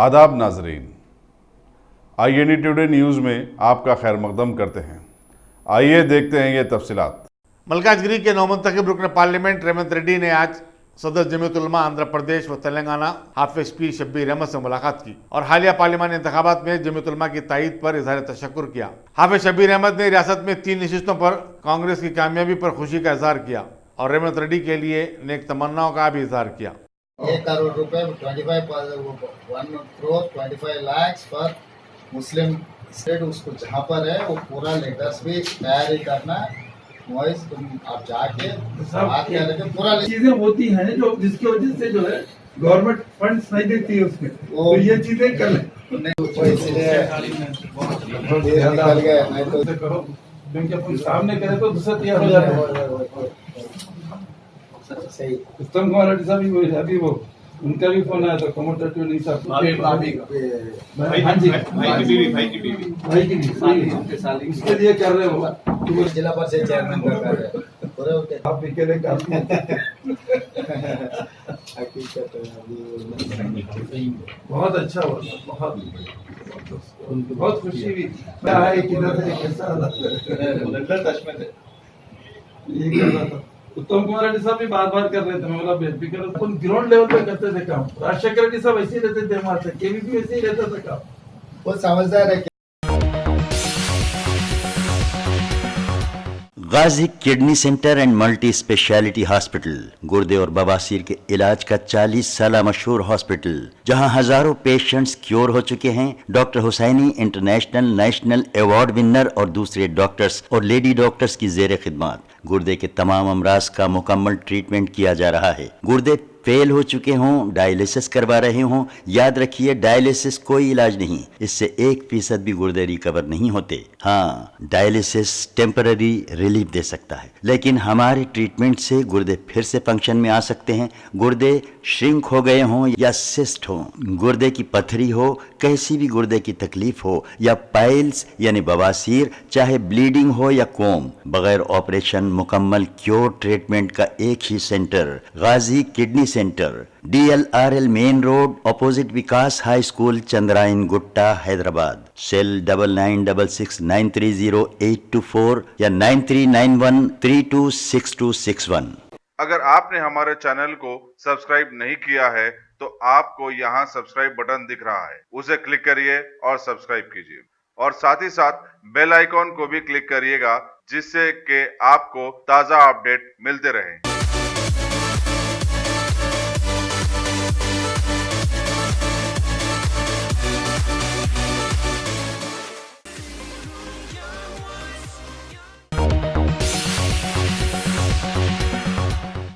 आदाब नाजरीन, IND today news में आपका खैर मकदम करते हैं। आइए देखते हैं ये तफसीलात। मलकाजगिरी के नौमंतखब रुकन पार्लियामेंट रेवंत रेड्डी ने आज सदर जमीयत उलमा आंध्र प्रदेश व तेलंगाना हाफिज पीर शब्बीर अहमद से मुलाकात की और हालिया पार्लियामानी इंतखाबात में जमीयत उलमा की तायद पर इजहार तशक्कुर किया। हाफिज शब्बीर अहमद ने रियासत में 3 नशिस्तों पर कांग्रेस की कामयाबी पर खुशी का इजहार किया और रेवंत रेड्डी के लिए नेक तमन्नाओं का भी इजहार किया। 1 करोड़ रुपए 1 लाख फॉर मुस्लिम स्टेट, उसको जहाँ पर है वो पूरा लेटर्स भी तैयारी करना। तुम आप जाके बात करके पूरा चीजें होती हैं जो जिसकी वजह से जो है गवर्नमेंट फंड्स नहीं देती है उसमें, तो ये चीजें कर ले इसलिए निकल गए, नहीं तो करो क्योंकि अपन सामने करे तो दूसरा तैयार हो जाता है। सही। उत्तम कुमार रेड्डी साहब अभी वो उनका भी फोन आया था कमोटेटिव नहीं साहब हाँ जी भाई की बीवी इसके लिए कर रहे हो जिला परिषद चेयरमैन का कार्य है पूरे होते आप अकेले कर हकीकत बहुत अच्छा हुआ, बहुत खुशी हुई। क्या है किधर से कैसा ये कर रहा था। उत्तम कुमार रेड्डी साहब भी बार कर रहे थे, मैं बोला बेफिक्र अपन ग्राउंड लेवल पे करते थे काम। राजशेखर रेड्डी साहब ऐसे ही रहते थे हमारे से, केवीपी वैसे ही रहता था काम। वो समझदार है। Ghazi kidney centre and multi speciality hospital गुर्दे और बवासीर के इलाज का 40 साल मशहूर हॉस्पिटल, जहां हजारों पेशेंट्स क्योर हो चुके हैं। Doctor Husaini international national award winner और दूसरे डॉक्टर्स और लेडी डॉक्टर्स की जेर खिदमत गुर्दे के तमाम अमराज का मुकम्मल ट्रीटमेंट किया जा रहा है। गुर्दे फेल हो चुके हों, डायलिसिस करवा रहे हों, याद रखिए डायलिसिस कोई इलाज नहीं, इससे 1% भी गुर्दे रिकवर नहीं होते। हाँ, डायलिसिस टेम्पररी रिलीफ दे सकता है, लेकिन हमारे ट्रीटमेंट से गुर्दे फिर से फंक्शन में आ सकते हैं। गुर्दे श्रिंक हो गए हों या सिस्ट हो, गुर्दे की पथरी हो, कैसी भी गुर्दे की तकलीफ हो या पाइल्स यानी बवासीर, चाहे ब्लीडिंग हो या कोम, बगैर ऑपरेशन मुकम्मल क्योर ट्रीटमेंट का एक ही centre, Ghazi kidney centre, DLRL main road, opposite Vikas high school, Chandrayan Gutta, Hyderabad. Cell 9966930824 या 9391326261। अगर आपने हमारे चैनल को सब्सक्राइब नहीं किया है तो आपको यहाँ सब्सक्राइब बटन दिख रहा है, उसे क्लिक करिए और सब्सक्राइब कीजिए और साथ ही साथ बेल आइकॉन को भी क्लिक करिएगा, जिससे कि आपको ताज़ा अपडेट मिलते रहें।